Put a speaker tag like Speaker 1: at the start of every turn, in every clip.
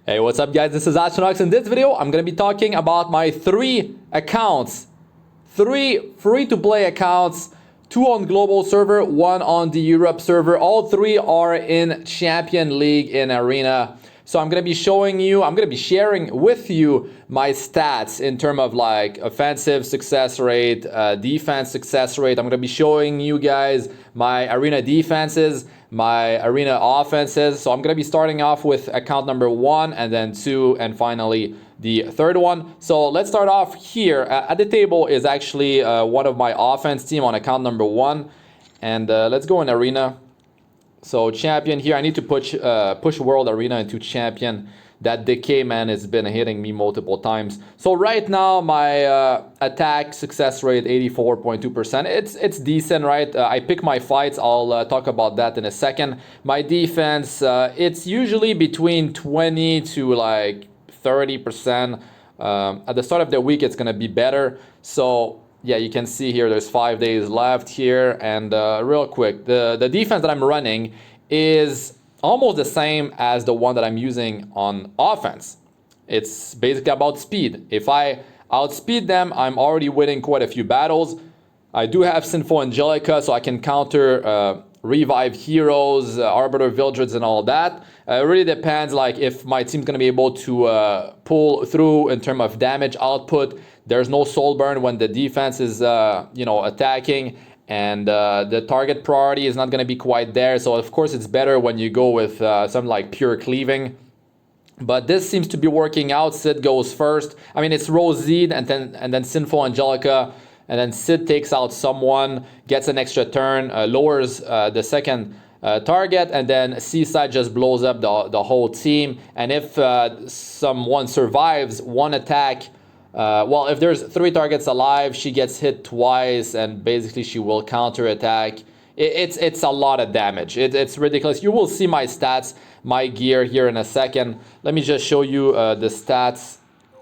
Speaker 1: Hey, what's up guys? This is Astranox. In this video, I'm going to be talking about my 3 accounts. 3 free-to-play accounts, 2 on global server, 1 on the Europe server. All 3 are in Champion League in Arena. So I'm going to be showing you, I'm going to be sharing with you my stats in terms of like offensive success rate, defense success rate. I'm going to be showing you guys my arena defenses, my arena offenses. So I'm going to be starting off with account number 1 and then 2 and finally the third one. So let's start off here. At the table is actually one of my offense team on account number 1. And let's go in arena. So champion here, I need to push World Arena into champion. That decay, man, has been hitting me multiple times. So right now my attack success rate 84.2%. It's decent, right? I pick my fights. I'll talk about that in a second. My defense, it's usually between 20 to like 30%. At the start of the week, it's gonna be better. So yeah, you can see here there's 5 days left here, and real quick, the defense that I'm running is almost the same as the one that I'm using on offense. It's basically about speed. If I outspeed them, I'm already winning quite a few battles. I do have Sinful Angelica, so I can counter revive heroes, arbiter villagers and all that. It really depends like if my team's gonna be able to pull through in terms of damage output. There's no soul burn when the defense is attacking, and the target priority is not gonna be quite there. So of course it's better when you go with something like pure cleaving. But this seems to be working out. Sid goes first. I mean, it's Rose Zed and then Sinful Angelica. And then Sid takes out someone, gets an extra turn, lowers the second target, and then Seaside just blows up the whole team. And if someone survives one attack, well, if there's 3 targets alive, she gets hit twice, and basically she will counter-attack. It's a lot of damage. It's ridiculous. You will see my stats, my gear here in a second. Let me just show you the stats.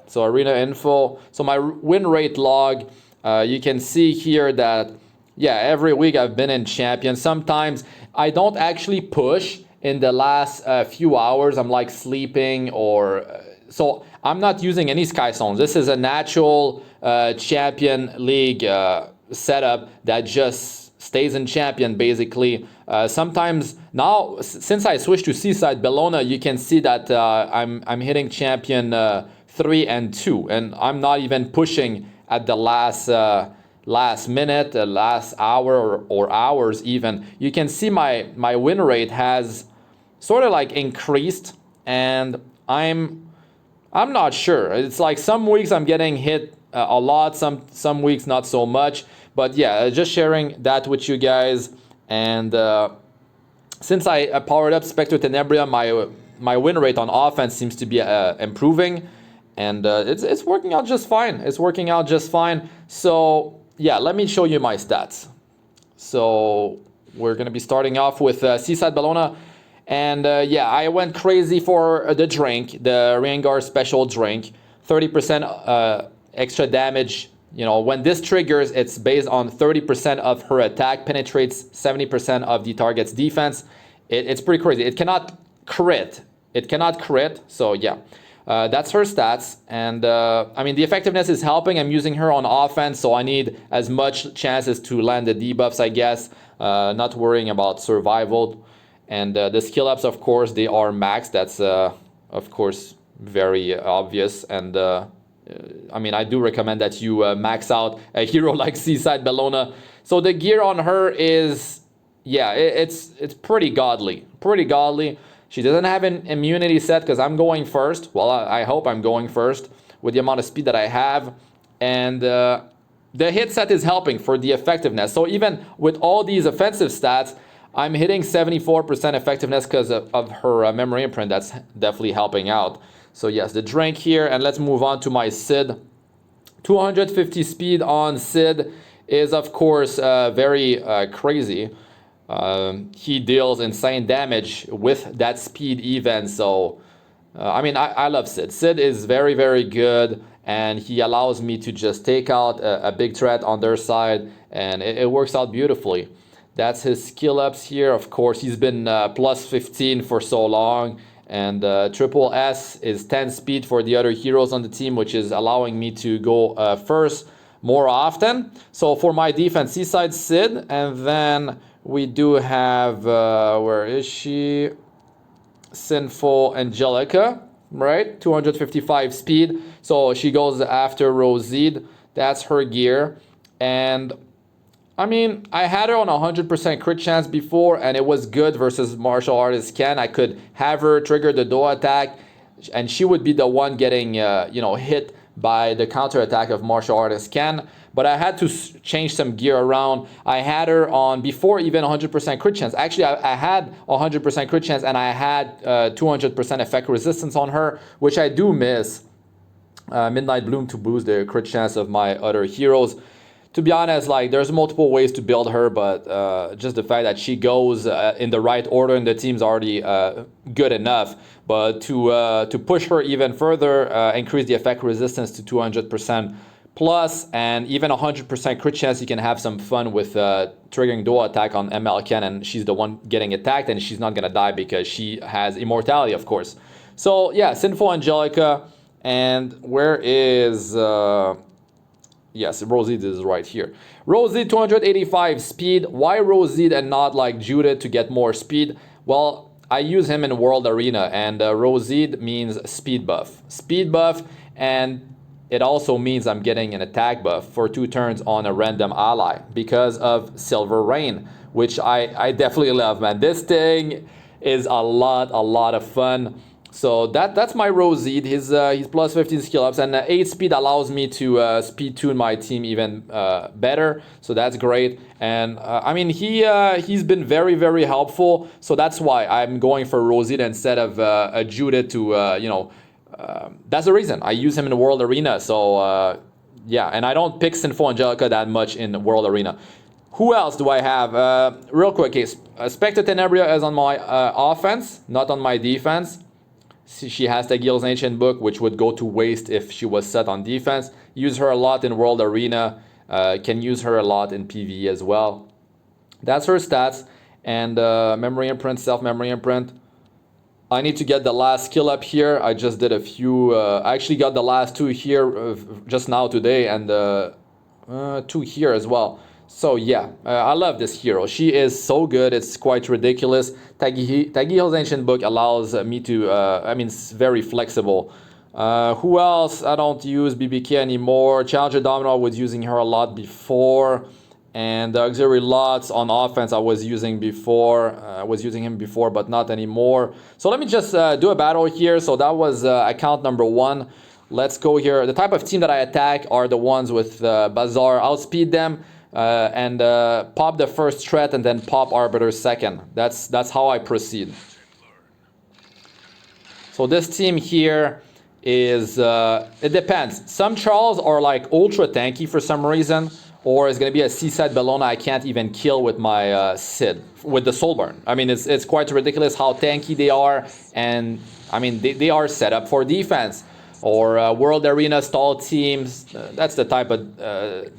Speaker 1: So arena info. So my win rate log. You can see here that, yeah, every week I've been in champion. Sometimes I don't actually push in the last few hours. I'm like sleeping or... so I'm not using any Sky Stones. This is a natural champion league setup that just stays in champion basically. Sometimes now, since I switched to Seaside Bellona, you can see that I'm hitting champion 3 and 2, and I'm not even pushing at the last minute, last hour or hours even. You can see my win rate has sort of like increased, and I'm not sure. It's like some weeks I'm getting hit a lot, some weeks not so much. But yeah, just sharing that with you guys. And since I powered up Specter Tenebria, my win rate on offense seems to be improving. And it's working out just fine. It's working out just fine. So yeah, let me show you my stats. So we're gonna be starting off with Seaside Bellona. And yeah, I went crazy for the drink, the Rengar special drink. 30% extra damage. You know, when this triggers, it's based on 30% of her attack penetrates 70% of the target's defense. It's pretty crazy. It cannot crit. So yeah. That's her stats, and I mean the effectiveness is helping. I'm using her on offense, so I need as much chances to land the debuffs, I guess. Not worrying about survival. And the skill ups, of course, they are maxed. That's of course very obvious. And I mean, I do recommend that you max out a hero like Seaside Bellona. So the gear on her is, yeah, it's pretty godly, She doesn't have an immunity set because I'm going first. Well, I hope I'm going first with the amount of speed that I have. And the hit set is helping for the effectiveness. So even with all these offensive stats, I'm hitting 74% effectiveness because of her memory imprint. That's definitely helping out. So yes, the drink here. And let's move on to my Sid. 250 speed on Sid is, of course, very crazy. He deals insane damage with that speed even. So I mean, I love Sid. Sid is very, very good, and he allows me to just take out a big threat on their side, and it works out beautifully. That's his skill ups here. Of course, he's been plus 15 for so long, And triple S is 10 speed for the other heroes on the team, which is allowing me to go first more often. So for my defense, Seaside Sid, and then we do have, where is she? Sinful Angelica, right? 255 speed. So she goes after Roside. That's her gear. And I mean, I had her on 100% crit chance before, and it was good versus martial artist Ken. I could have her trigger the duo attack, and she would be the one getting, hit by the counter attack of martial artist Ken. But I had to change some gear around. I had her on before even 100% crit chance. Actually, I had 100% crit chance, and I had 200% effect resistance on her, which I do miss. Midnight Bloom to boost the crit chance of my other heroes. To be honest, like, there's multiple ways to build her, but just the fact that she goes in the right order in the team's already good enough. But to push her even further, increase the effect resistance to 200% plus, and even 100% crit chance, you can have some fun with triggering dual attack on ML Ken, and she's the one getting attacked, and she's not gonna die because she has immortality, of course. So yeah, Sinful Angelica, and where is... Yes, Roside is right here. Roside, 285 speed. Why Roside and not like Judith to get more speed? Well, I use him in World Arena, and Roside means speed buff. Speed buff, and it also means I'm getting an attack buff for 2 turns on a random ally because of Silver Rain, which I definitely love, man. This thing is a lot of fun. So that's my Roside. He's plus 15 skill ups, and 8 speed allows me to speed tune my team even better. So that's great. And I mean, he's been very helpful. So that's why I'm going for Roside instead of a Judith to that's the reason I use him in the World Arena. So yeah, and I don't pick Sinful Angelica that much in the World Arena. Who else do I have? Real quick, Specter Tenebria is on my offense, not on my defense. She has the Gil's Ancient Book, which would go to waste if she was set on defense. Use her a lot in World Arena. Can use her a lot in PvE as well. That's her stats. And Memory Imprint, Self-Memory Imprint. I need to get the last skill up here. I just did a few. I actually got the last 2 here just now today, and 2 here as well. So yeah, I love this hero. She is so good, it's quite ridiculous. Tagihil's Ancient Book allows me to, it's very flexible. Who else? I don't use BBK anymore. Challenger Domino, I was using her a lot before. And the Auxiliary Lots on offense I was using before. I was using him before, but not anymore. So let me just do a battle here. So that was account number 1. Let's go here. The type of team that I attack are the ones with Bazaar. Outspeed them. And pop the first threat and then pop Arbiter second. That's how I proceed. So this team here is, it depends. Some Charles are like ultra tanky for some reason, or it's going to be a Seaside Bellona I can't even kill with my Sid, with the Soulburn. I mean, it's quite ridiculous how tanky they are, and I mean, they are set up for defense. Or World Arena stall teams, that's the type of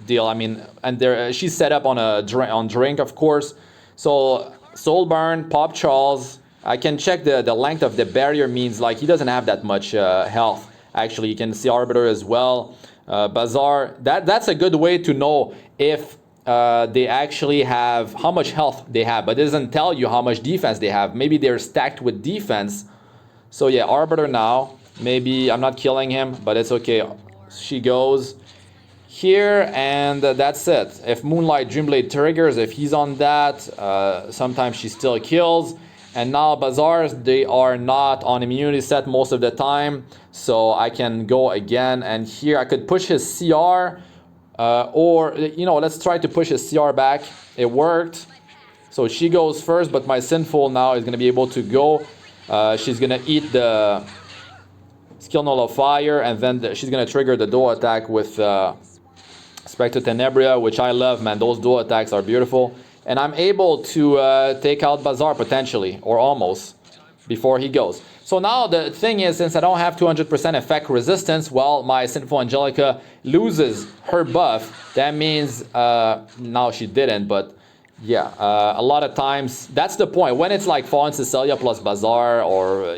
Speaker 1: deal. I mean, and she's set up on drink, of course. So Soulburn, Pop Charles. I can check the length of the barrier means like he doesn't have that much health. Actually, you can see Arbiter as well. Bazaar. That's a good way to know if they actually have how much health they have, but it doesn't tell you how much defense they have. Maybe they're stacked with defense. So yeah, Arbiter now. Maybe I'm not killing him, but it's okay. She goes here, and that's it. If Moonlight Dreamblade triggers, if he's on that, sometimes she still kills. And now Bazaars, they are not on immunity set most of the time, so I can go again. And here I could push his CR, or let's try to push his CR back. It worked. So she goes first, but my Sinful now is going to be able to go. She's going to eat the Skill Nullifier, and then she's going to trigger the dual attack with Specter Tenebria, which I love, man. Those dual attacks are beautiful. And I'm able to take out Bazaar potentially, or almost, before he goes. So now the thing is, since I don't have 200% effect resistance, well, my Sinful Angelica loses her buff. That means, now she didn't, but Yeah, a lot of times that's the point. When it's like Fallen Cecilia plus Bazaar, or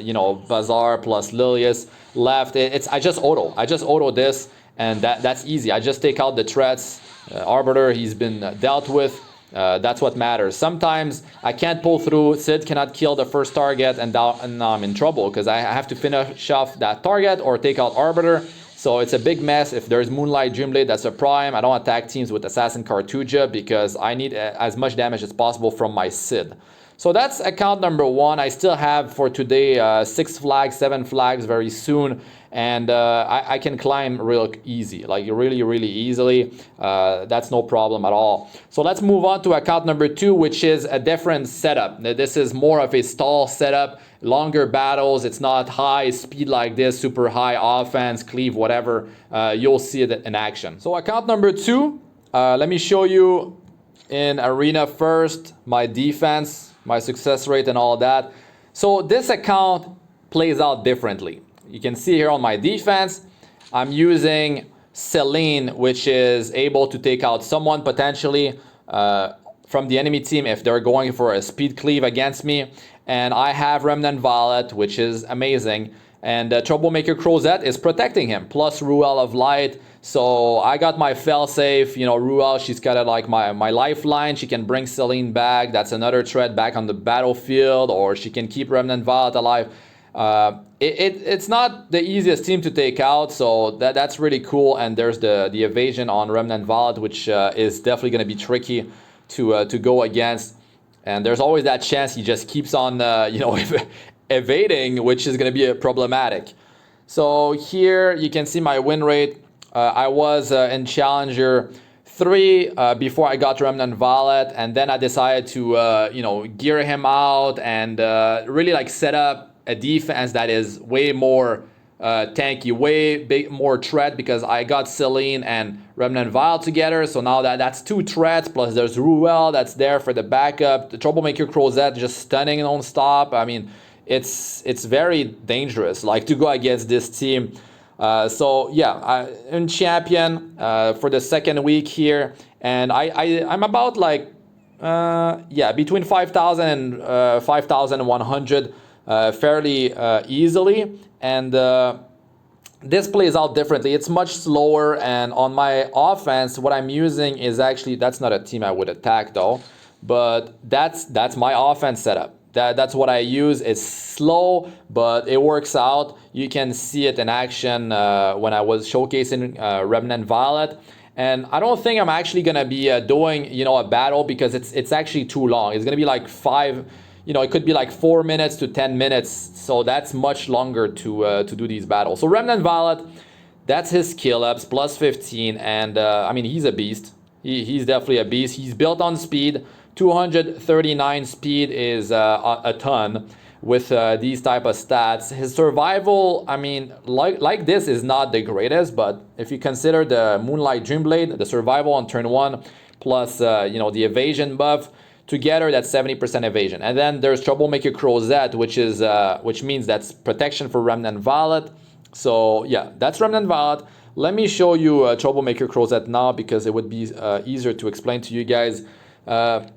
Speaker 1: Bazaar plus Lilius left, I just auto this, and that's easy. I just take out the threats. Arbiter, he's been dealt with. That's what matters. Sometimes I can't pull through. Sid cannot kill the first target, and now I'm in trouble because I have to finish off that target or take out Arbiter. So it's a big mess. If there's Moonlight Dreamblade, that's a prime. I don't attack teams with Assassin Cartuja because I need as much damage as possible from my Sid. So that's account number 1. I still have for today 6 flags, 7 flags very soon. And I can climb real easy, like really, really easily. That's no problem at all. So let's move on to account number 2, which is a different setup. This is more of a stall setup, longer battles. It's not high speed like this, super high offense, cleave, whatever. You'll see it in action. So account number 2, let me show you in arena first, my defense, my success rate and all that. So this account plays out differently. You can see here on my defense, I'm using Selene, which is able to take out someone potentially from the enemy team if they're going for a speed cleave against me. And I have Remnant Valet, which is amazing. And Troublemaker Crozet is protecting him, plus Ruele of Light. So I got my failsafe, Ruele, she's kind of like my lifeline. She can bring Selene back. That's another threat back on the battlefield, or she can keep Remnant Valet alive. It's not the easiest team to take out, so that's really cool. And there's the evasion on Remnant Valet, which is definitely going to be tricky to go against. And there's always that chance he just keeps on evading, which is going to be problematic. So here you can see my win rate. I was in Challenger 3 before I got Remnant Valet, and then I decided to gear him out and really like set up a defense that is way more tanky, way more threat, because I got Selene and Remnant Valet together. So now that's 2 threats, plus there's Ruele that's there for the backup. The Troublemaker Crozet just stunning non-stop. I mean, it's very dangerous, like, to go against this team. So yeah, I'm champion for the second week here, and I'm about like between 5,000 and 5,100 fairly easily, and this plays out differently. It's much slower, and on my offense, what I'm using is actually, that's not a team I would attack though, but that's my offense setup. That's what I use. It's slow, but it works out. You can see it in action when I was showcasing Remnant Valet. And I don't think I'm actually gonna be doing a battle, because it's actually too long. It's gonna be like 5. It could be like 4 minutes to 10 minutes. So that's much longer to do these battles. So Remnant Valet, that's his skill ups, plus 15, and I mean, he's a beast. He's definitely a beast. He's built on speed. 239 speed is a ton with these type of stats. His survival, I mean, like this is not the greatest, but if you consider the Moonlight Dreamblade, the survival on turn 1, plus the evasion buff, together that's 70% evasion. And then there's Troublemaker Crozet, which means that's protection for Remnant Valet. So yeah, that's Remnant Valet. Let me show you Troublemaker Crozet now, because it would be easier to explain to you guys.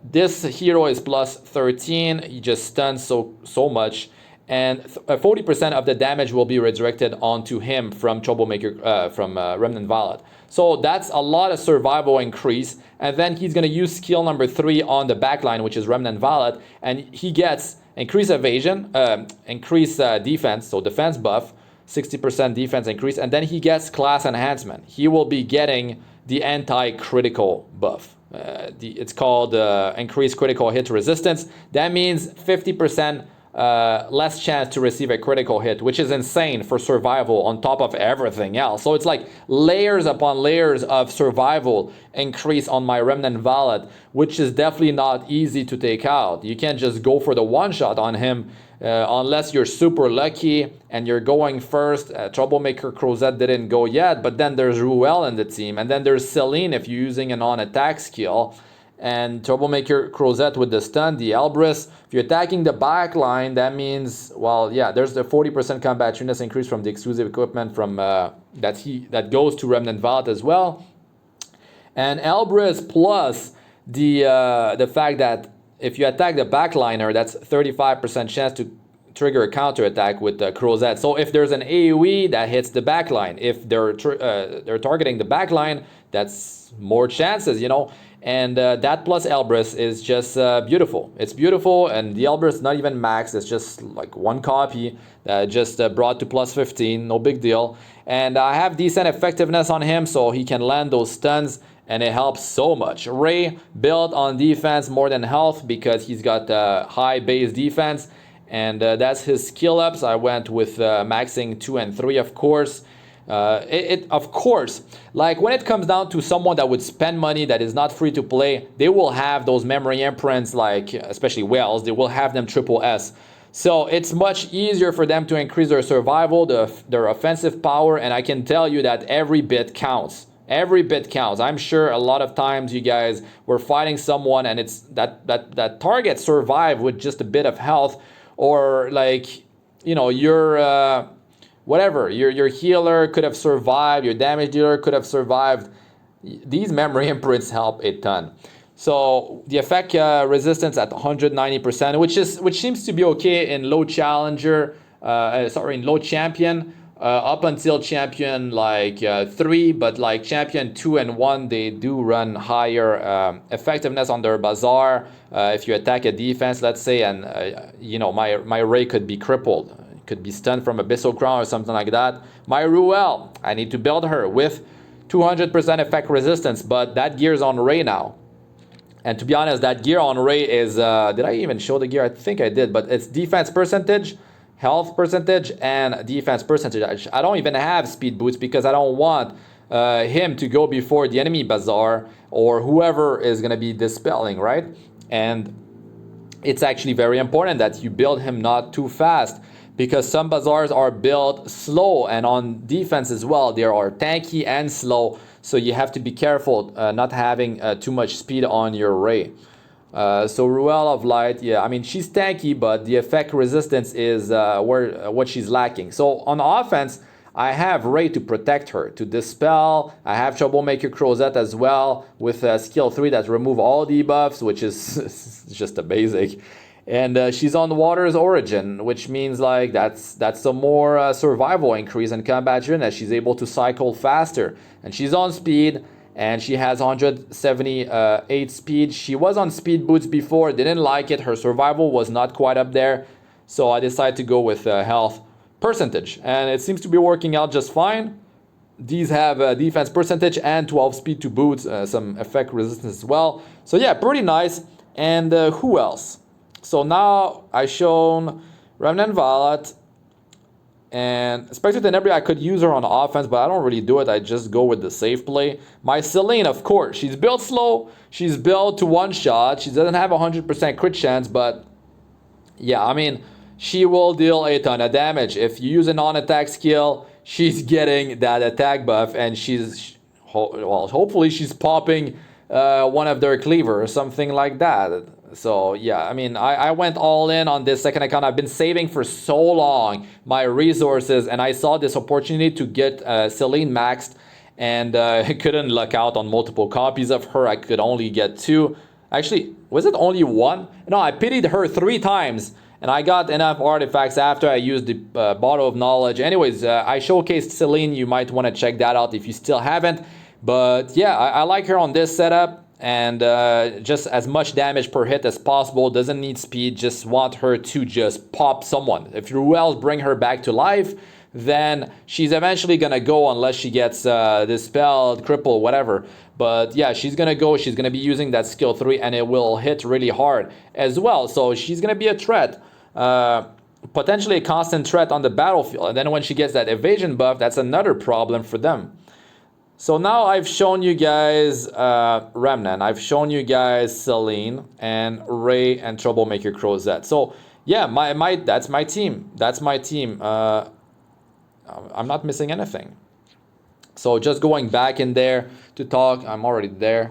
Speaker 1: This hero is plus 13. He just stuns so much, and 40% of the damage will be redirected onto him from Troublemaker from Remnant Valet. So that's a lot of survival increase. And then he's going to use skill number 3 on the backline, which is Remnant Valet, and he gets increased evasion, increased defense, so defense buff, 60% defense increase, and then he gets class enhancement. He will be getting the anti-critical buff. It's called increased critical hit resistance. That means 50% less chance to receive a critical hit, which is insane for survival on top of everything else. So it's like layers upon layers of survival increase on my Remnant Valet, which is definitely not easy to take out. You can't just go for the one shot on him unless you're super lucky and you're going first. Troublemaker Crozet didn't go yet, but then there's Ruele in the team, and then there's Selene if you're using a non-attack skill, and Troublemaker Crozet with the stun, the Elbrus. If you're attacking the back line, that means, well, yeah, there's the 40% combat units increase from the exclusive equipment from that goes to Remnant Valet as well. And Elbrus plus the fact that if you attack the backliner, that's 35% chance to trigger a counter attack with the Crozet. So if there's an AoE that hits the backline, if they're targeting the backline, that's more chances, you know. And that plus Elbrus is just beautiful. It's beautiful, and the Elbrus is not even max. It's just like one copy, just brought to plus 15, no big deal. And I have decent effectiveness on him, so he can land those stuns, and it helps so much. Ray built on defense more than health because he's got high base defense, and that's his skill ups. I went with maxing 2 and 3, of course. Of course, like when it comes down to someone that would spend money that is not free to play, they will have those memory imprints, like especially whales, they will have them triple S. So it's much easier for them to increase their survival, their offensive power, and I can tell you that every bit counts. Every bit counts. I'm sure a lot of times you guys were fighting someone and it's that target survived with just a bit of health, or like, you know, your whatever, your healer could have survived, your damage dealer could have survived. These memory imprints help a ton. So the effect resistance at 190%, which seems to be okay in low challenger, in low champion, up until champion like 3, but like champion 2 and 1, they do run higher effectiveness on their bazaar. If you attack a defense, let's say, and you know, my Ray could be crippled. Could be stunned from Abyssal Crown or something like that. My Ruele, I need to build her with 200% effect resistance, but that gear's on Ray now. And to be honest, that gear on Ray is, did I even show the gear? I think I did, but it's defense percentage, health percentage, and defense percentage. I don't even have speed boots because I don't want him to go before the enemy bazaar or whoever is going to be dispelling, right? And it's actually very important that you build him not too fast, because some bazaars are built slow, and on defense as well, they are tanky and slow. So you have to be careful not having too much speed on your Ray. So Ruele of Light, yeah, I mean, she's tanky, but the effect resistance is what she's lacking. So on offense, I have Ray to protect her, to dispel. I have Troublemaker Crozet as well with skill 3 that remove all debuffs, which is just a basic. And she's on the water's origin, which means like that's some more survival increase in combat driven, as she's able to cycle faster. And she's on speed, and she has 178 speed. She was on speed boots before, didn't like it. Her survival was not quite up there, so I decided to go with health percentage, and it seems to be working out just fine. These have defense percentage and 12 speed to boots, some effect resistance as well. So yeah, pretty nice. And who else? So now I've shown Remnant Violet and Specter Tenebria. I could use her on offense, but I don't really do it. I just go with the safe play. My Selene, of course, she's built slow. She's built to one shot. She doesn't have 100% crit chance, but yeah, I mean, she will deal a ton of damage. If you use a non-attack skill, she's getting that attack buff, and she's, well, hopefully she's popping one of their cleaver or something like that. So yeah, I mean, I went all in on this second account. I've been saving for so long my resources, and I saw this opportunity to get Selene maxed, and I couldn't luck out on multiple copies of her. I could only get 2. Actually, was it only 1? No, I pitied her 3 times, and I got enough artifacts after I used the Bottle of Knowledge. Anyways, I showcased Selene. You might want to check that out if you still haven't. But yeah, I like her on this setup. And just as much damage per hit as possible. Doesn't need speed, just want her to just pop someone. If your wells bring her back to life, then she's eventually gonna go unless she gets dispelled, crippled, whatever. But yeah, she's gonna go, she's gonna be using that skill 3, and it will hit really hard as well. So she's gonna be a threat, potentially a constant threat on the battlefield. And then when she gets that evasion buff, that's another problem for them. So now I've shown you guys Remnant, I've shown you guys Selene and Ray and Troublemaker Crozet. So yeah, that's my team. That's my team. I'm not missing anything. So just going back in there to talk, I'm already there.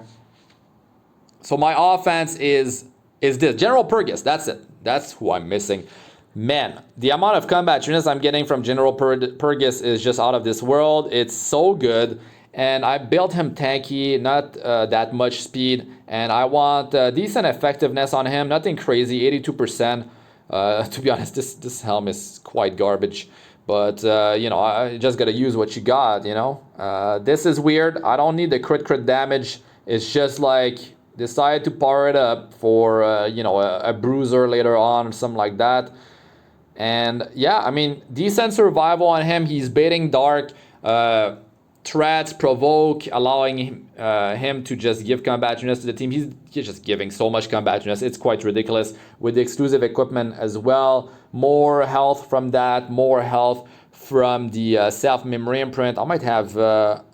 Speaker 1: So my offense is this. General Purgus, that's it. That's who I'm missing. Man, the amount of combat units I'm getting from General Purgus is just out of this world. It's so good. and I built him tanky, not that much speed, and I want decent effectiveness on him, nothing crazy, 82%. To be honest, this helm is quite garbage, but you know, I just gotta use what you got, you know. This is weird. I don't need the crit damage. It's just like decide to power it up for you know, a bruiser later on or something like that. And yeah, I mean, decent survival on him. He's baiting dark, threats, provoke, allowing him to just give combativeness to the team. He's just giving so much combativeness. It's quite ridiculous with the exclusive equipment as well. More health from that, more health from the self-memory imprint. I might have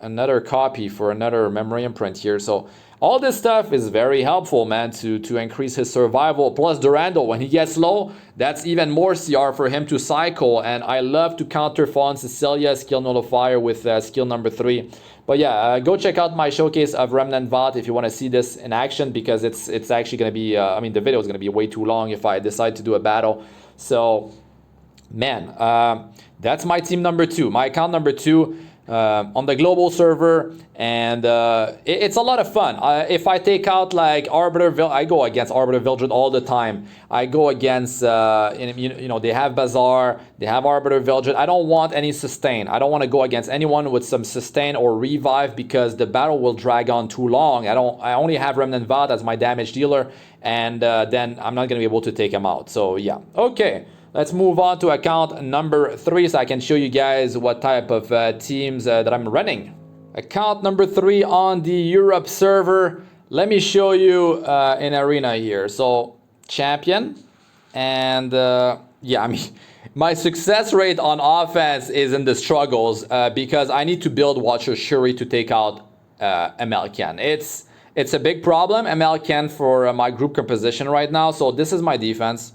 Speaker 1: another copy for another memory imprint here. So all this stuff is very helpful, man, to increase his survival. Plus Durando, when he gets low, that's even more CR for him to cycle. And I love to counter Fallen Cecilia, skill nullifier with skill number 3. But yeah, go check out my showcase of Remnant Vault if you want to see this in action, because it's actually going to be, I mean, the video is going to be way too long if I decide to do a battle. So, man, that's my team number 2, my account number 2. On the global server, and it's a lot of fun. If I take out like Arbiter, I go against Arbiter Vildred all the time. I go against, you know, they have Bazaar, they have Arbiter Vildred. I don't want any sustain. I don't want to go against anyone with some sustain or revive, because the battle will drag on too long. I only have Remnant Vault as my damage dealer, and then I'm not going to be able to take him out. So yeah, okay. Let's move on to account number 3 so I can show you guys what type of teams that I'm running. Account number 3 on the Europe server. Let me show you in arena here. So champion, and yeah, I mean, my success rate on offense is in the struggles because I need to build Watcher Shuri to take out MLCan. It's a big problem, MLCan, for my group composition right now. So this is my defense.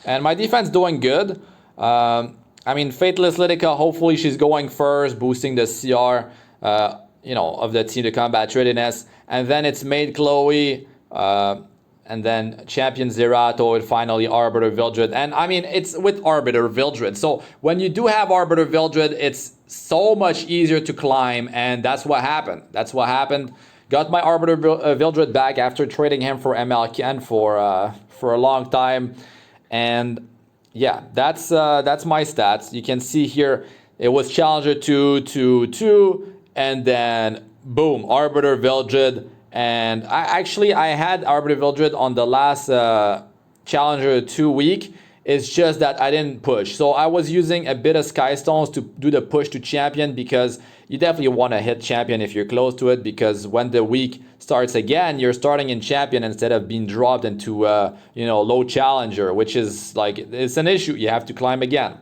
Speaker 1: And my defense doing good. I mean, Faithless Lidica, hopefully she's going first, boosting the CR, you know, of the team to combat readiness. And then it's Maid Chloe, and then Champion Zerato, and finally Arbiter Vildred. And I mean, it's with Arbiter Vildred. So when you do have Arbiter Vildred, it's so much easier to climb, and that's what happened. That's what happened. Got my Arbiter Vildred back after trading him for MLCan for a long time. And yeah, that's my stats. You can see here it was Challenger 2, and then boom, Arbiter Vildred. And I had Arbiter Vildred on the last Challenger 2 week. It's just that I didn't push. So I was using a bit of Sky Stones to do the push to champion, because you definitely want to hit champion if you're close to it, because when the week starts again, you're starting in champion instead of being dropped into you know, low challenger, which is like, it's an issue. You have to climb again.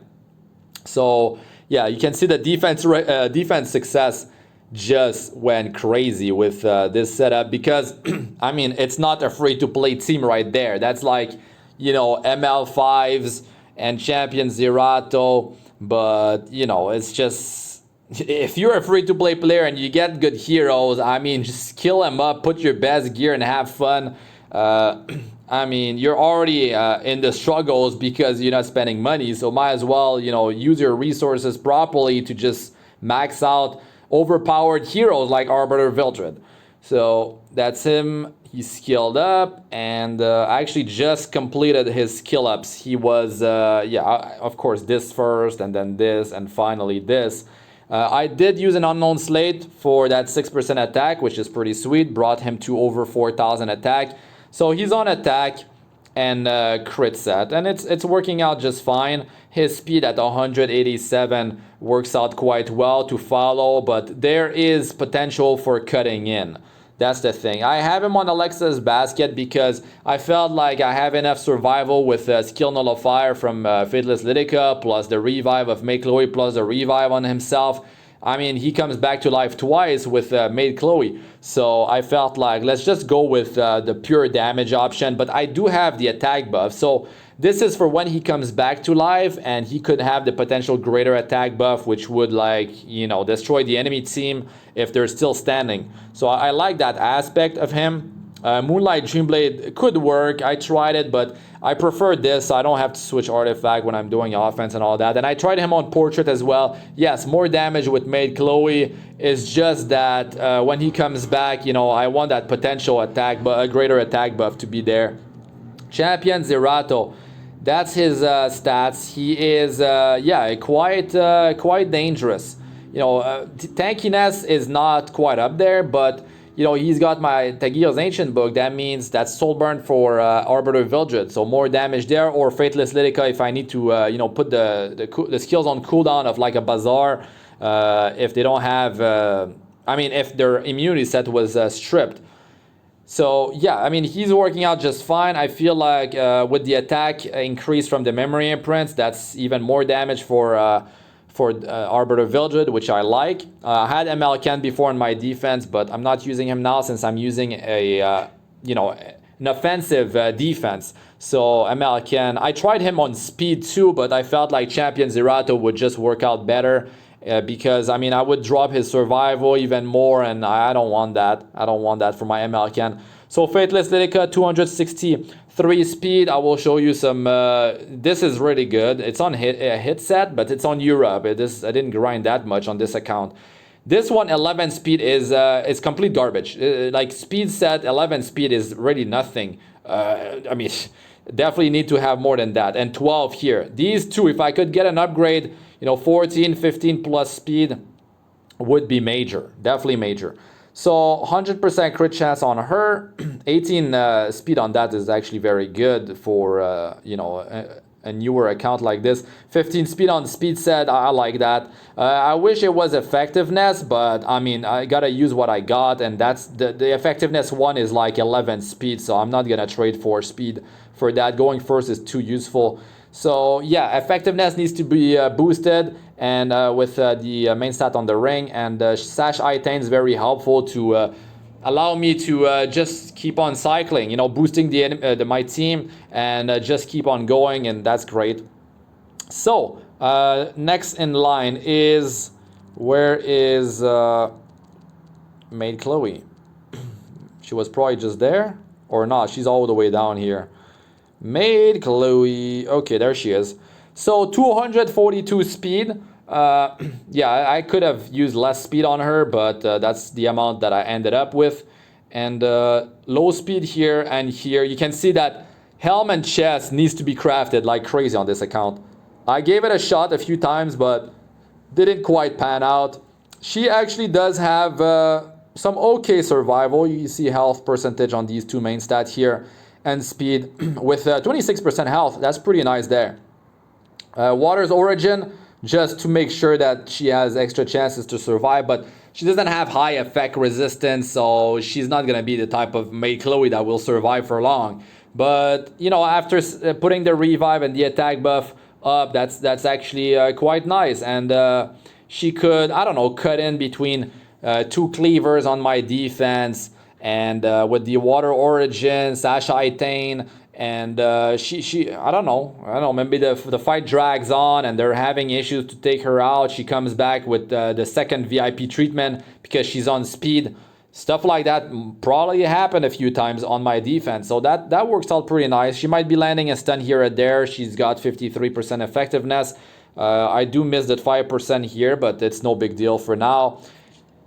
Speaker 1: So yeah, you can see the defense success just went crazy with this setup, because I mean, it's not a free-to-play team right there. That's like, you know, ML5s and Champion Zerato, but you know, it's just, if you're a free-to-play player and you get good heroes, I mean, just kill them up, put your best gear and have fun. I mean, you're already in the struggles because you're not spending money, so might as well, you know, use your resources properly to just max out overpowered heroes like Arbiter Vildred. So that's him. He's skilled up, and I actually just completed his skill ups. He was, yeah, of course, this first, and then this, and finally this. I did use an unknown slate for that 6% attack, which is pretty sweet. Brought him to over 4,000 attack. So he's on attack and crit set, and it's working out just fine. His speed at 187 works out quite well to follow, but there is potential for cutting in. That's the thing. I have him on Alexa's basket because I felt like I have enough survival with skill nullifier from Faithless Lidica, plus the revive of Maid Chloe, plus the revive on himself. I mean, he comes back to life twice with Maid Chloe. So I felt like, let's just go with the pure damage option. But I do have the attack buff. So this is for when he comes back to life, and he could have the potential greater attack buff, which would, like, you know, destroy the enemy team if they're still standing. So I like that aspect of him. Moonlight Dreamblade could work. I tried it, but I prefer this, so I don't have to switch artifact when I'm doing offense and all that. And I tried him on Portrait as well. Yes, more damage with Maid Chloe. It's just that when he comes back, you know, I want that potential attack, but a greater attack buff to be there. Champion Zerato. That's his stats. He is, yeah, quite dangerous. You know, tankiness is not quite up there, but you know, he's got my Tagir's Ancient Book. That means that's Soulburn for Arbiter Vildred, so more damage there. Or Faithless Lidica if I need to, you know, put the skills on cooldown of like a Bazaar. If they don't have, I mean, if their immunity set was stripped. So yeah, I mean, he's working out just fine. I feel like with the attack increase from the memory imprints, that's even more damage for Arbiter Vildred, which I like. I had MLK before in my defense, but I'm not using him now since I'm using a, you know, an offensive defense. So MLK, I tried him on speed too, but I felt like Champion Zerato would just work out better. Because, I mean, I would drop his survival even more, and I don't want that. I don't want that for my MLK. So Faithless Lidica, 263 speed. I will show you some. This is really good. It's on hit set, but it's on Europe. I didn't grind that much on this account. This one, 11 speed, is complete garbage. Like speed set, 11 speed is really nothing. I mean, definitely need to have more than that. And 12 here. These two, if I could get an upgrade, you know, 14, 15 plus speed would be major. Definitely major. So 100% crit chance on her. 18 speed on that is actually very good for, you know, a newer account like this. 15 speed on speed set, I like that. I wish it was effectiveness, but I mean, I gotta use what I got, and that's the effectiveness one is like 11 speed, so I'm not gonna trade for speed for that. Going first is too useful. So yeah, effectiveness needs to be boosted, and with the main stat on the ring, and Sash Itain is very helpful to allow me to just keep on cycling, you know, boosting my team, and just keep on going, and that's great. So next in line is, where is Maid Chloe? She was probably just there, or not? She's all the way down here. Maid Chloe, okay, there she is. So 242 speed. Yeah, I could have used less speed on her, but that's the amount that I ended up with. And low speed here and here. You can see that helm and chest needs to be crafted like crazy on this account. I gave it a shot a few times, but didn't quite pan out. She actually does have some okay survival. You see health percentage on these two main stats here. And speed with 26% health. That's pretty nice there. Water's Origin, just to make sure that she has extra chances to survive, but she doesn't have high effect resistance, so she's not going to be the type of Maid Chloe that will survive for long. But, you know, after putting the revive and the attack buff up, that's actually quite nice. And she could, I don't know, cut in between two cleavers on my defense. And with the Water Origin, Sasha Itain, and I don't know, maybe the fight drags on and they're having issues to take her out. She comes back with the second VIP treatment because she's on speed. Stuff like that probably happened a few times on my defense. So that works out pretty nice. She might be landing a stun here or there. She's got 53% effectiveness. I do miss that 5% here, but it's no big deal for now.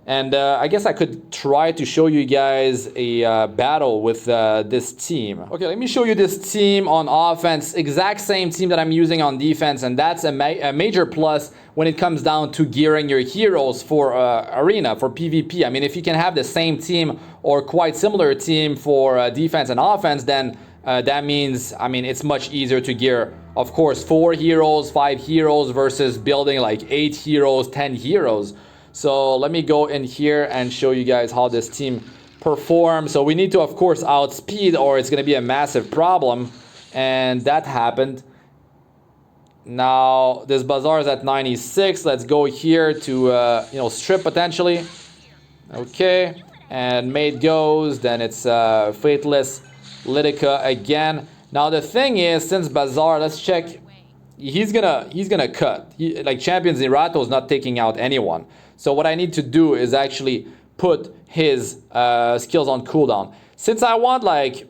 Speaker 1: And I guess I could try to show you guys a battle with this team. Okay, let me show you this team on offense. Exact same team that I'm using on defense, and that's a major plus when it comes down to gearing your heroes for arena, for PvP. I mean, if you can have the same team or quite similar team for defense and offense, then that means, I mean, it's much easier to gear. Of course, 4 heroes, 5 heroes versus building like 8 heroes, 10 heroes. So let me go in here and show you guys how this team performs. So we need to, of course, outspeed or it's going to be a massive problem. And that happened. Now, this Bazaar is at 96. Let's go here to, you know, strip potentially. Okay. And Maid goes. Then it's Faithless Lidica again. Now, the thing is, since Bazaar, let's check. He's gonna cut. Like Champion Zerato is not taking out anyone. So what I need to do is actually put his skills on cooldown. since I want like,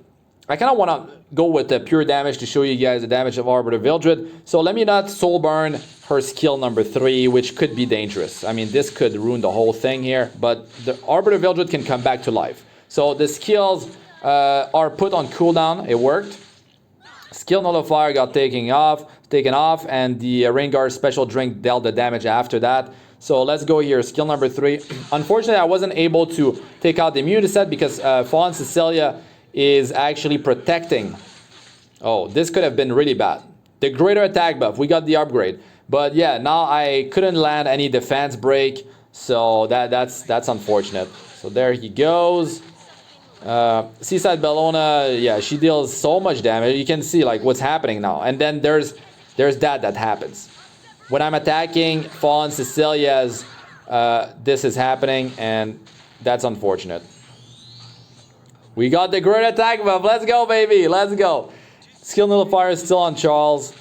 Speaker 1: I kind of want to go with the pure damage to show you guys the damage of Arbiter Vildred. So let me not soul burn her skill number 3, which could be dangerous. I mean, this could ruin the whole thing here, but the Arbiter Vildred can come back to life. So the skills are put on cooldown. It worked. Skill nullifier got taken off, and the Rengar special drink dealt the damage after that. So let's go here. Skill number 3. Unfortunately, I wasn't able to take out the immunity set because Fallen Cecilia is actually protecting. Oh, this could have been really bad. The greater attack buff, we got the upgrade. But yeah, now I couldn't land any defense break, so that's unfortunate. So there he goes. Seaside Bellona, yeah, she deals so much damage. You can see like what's happening now. And then there's that happens. When I'm attacking Fallen Cecilia's, this is happening, and that's unfortunate. We got the great attack buff. Let's go, baby. Let's go. Skill nullifier is still on Charles,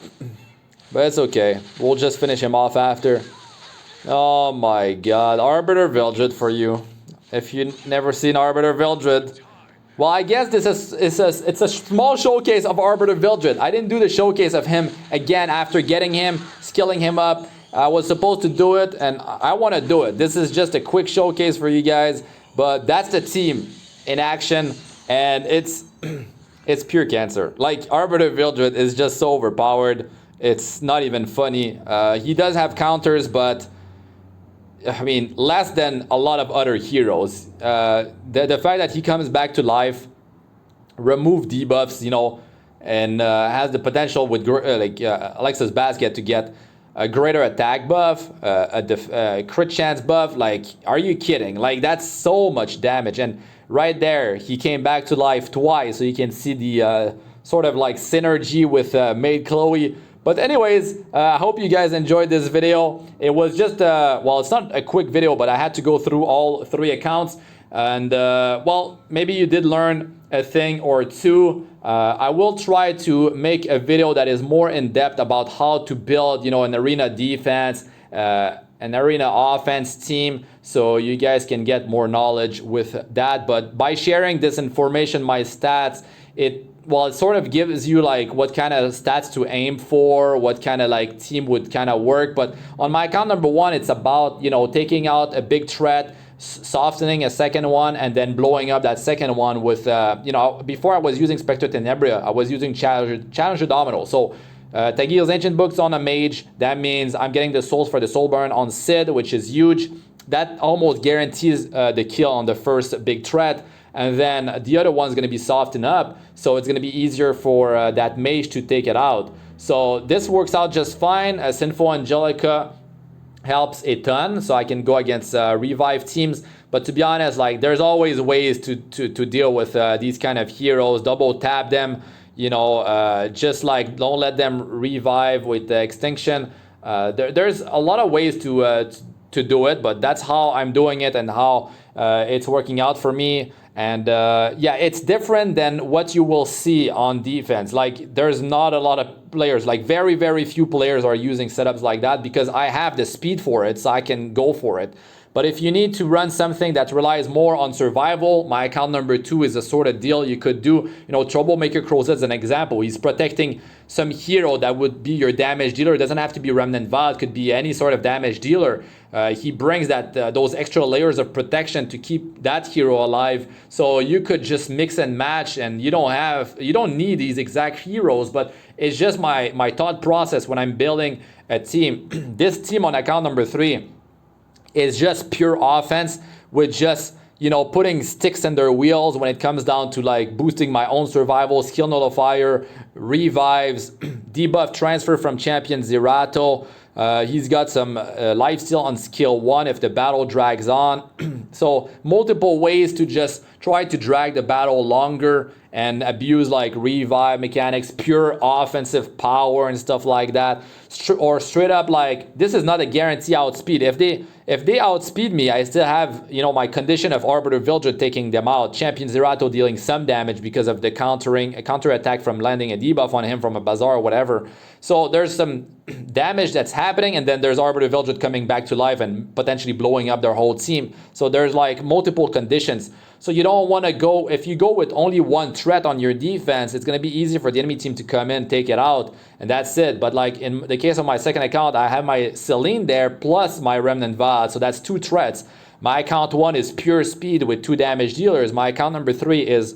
Speaker 1: but it's okay. We'll just finish him off after. Oh my god. Arbiter Vildred for you. If you've never seen Arbiter Vildred, well, I guess this is it's a small showcase of Arbiter Vildred. I didn't do the showcase of him again after getting him, skilling him up. I was supposed to do it, and I want to do it. This is just a quick showcase for you guys, but that's the team in action, and it's pure cancer. Like, Arbiter Vildred is just so overpowered. It's not even funny. He does have counters, but I mean, less than a lot of other heroes. The fact that he comes back to life, remove debuffs, you know, and has the potential with Alexa's Basket to get a greater attack buff, a crit chance buff. Like, are you kidding? Like, that's so much damage. And right there, he came back to life twice, so you can see the sort of like synergy with Maid Chloe. But anyways, I hope you guys enjoyed this video. It was just, well, it's not a quick video, but I had to go through all 3 accounts. And, well, maybe you did learn a thing or two. I will try to make a video that is more in-depth about how to build, you know, an arena defense, an arena offense team, so you guys can get more knowledge with that. But by sharing this information, my stats, it sort of gives you like what kind of stats to aim for, what kind of like team would kind of work. But on my account number 1, it's about, you know, taking out a big threat, softening a second one, and then blowing up that second one with, you know, before I was using Specter Tenebria, I was using Challenger Domino. So Tagil's Ancient Books on a mage, that means I'm getting the souls for the soul burn on Sid, which is huge. That almost guarantees the kill on the first big threat. And then the other one's going to be softened up, so it's going to be easier for that mage to take it out. So this works out just fine. Sinful Angelica helps a ton, so I can go against revive teams. But to be honest, like, there's always ways to deal with these kind of heroes. Double tap them, you know, just like don't let them revive with the extinction. There's a lot of ways to do it, but that's how I'm doing it and how it's working out for me. And yeah, it's different than what you will see on defense. Like, there's not a lot of players, like very, very few players are using setups like that because I have the speed for it, so I can go for it. But if you need to run something that relies more on survival, my account number 2 is a sort of deal you could do. You know, Troublemaker Crozet is an example. He's protecting some hero that would be your damage dealer. It doesn't have to be Remnant Vault, could be any sort of damage dealer. He brings that those extra layers of protection to keep that hero alive. So you could just mix and match, and you don't need these exact heroes, but it's just my thought process when I'm building a team. This team on account number 3 is just pure offense with just, you know, putting sticks in their wheels when it comes down to like boosting my own survival, skill nullifier, revives, debuff transfer from champion Zerato. He's got some lifesteal on skill 1 if the battle drags on. So multiple ways to just try to drag the battle longer and abuse like revive mechanics, pure offensive power and stuff like that. Or straight up, like, this is not a guarantee outspeed. If they outspeed me, I still have, you know, my condition of Arbiter Vildred taking them out, champion Zerato dealing some damage because of the counter attack from landing a debuff on him from a bazaar or whatever. So there's some damage that's happening, and then there's Arbiter Vildred coming back to life and potentially blowing up their whole team. So there's like multiple conditions. So you don't want to go, if you go with only one threat on your defense, it's going to be easy for the enemy team to come in, take it out, and that's it. But like in the case of my second account, I have my Celine there plus my Remnant Vad, so that's 2 threats. My account 1 is pure speed with 2 damage dealers. My account number 3 is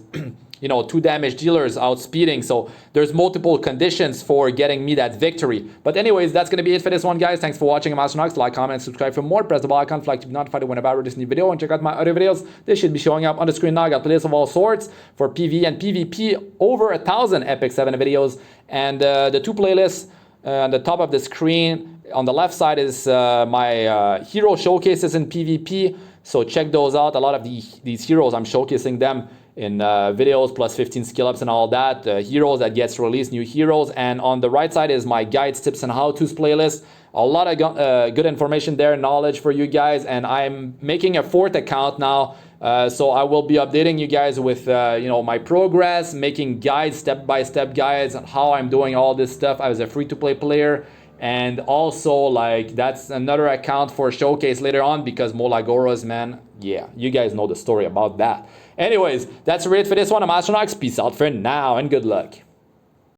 Speaker 1: 2 damage dealers outspeeding. So there's multiple conditions for getting me that victory. But anyways, that's going to be it for this one, guys. Thanks for watching. I'm Astranox. Like, comment, and subscribe for more. Press the bell icon flag to be notified whenever I release a new video. And check out my other videos. They should be showing up on the screen now. I got playlists of all sorts for PvE and PvP. Over 1,000 Epic 7 videos. And the 2 playlists on the top of the screen. On the left side is my hero showcases in PvP. So check those out. A lot of these heroes, I'm showcasing them in videos, plus 15 skill ups and all that. Heroes that gets released, new heroes. And on the right side is my guides, tips, and how-tos playlist. A lot of good information there, knowledge for you guys. And I'm making a 4th account now. So I will be updating you guys with my progress, making guides, step-by-step guides on how I'm doing all this stuff as a free-to-play player. And also, like, that's another account for showcase later on because MolaGoras, man, yeah, you guys know the story about that. Anyways, that's it for this one. I'm Astranox. Peace out for now and good luck.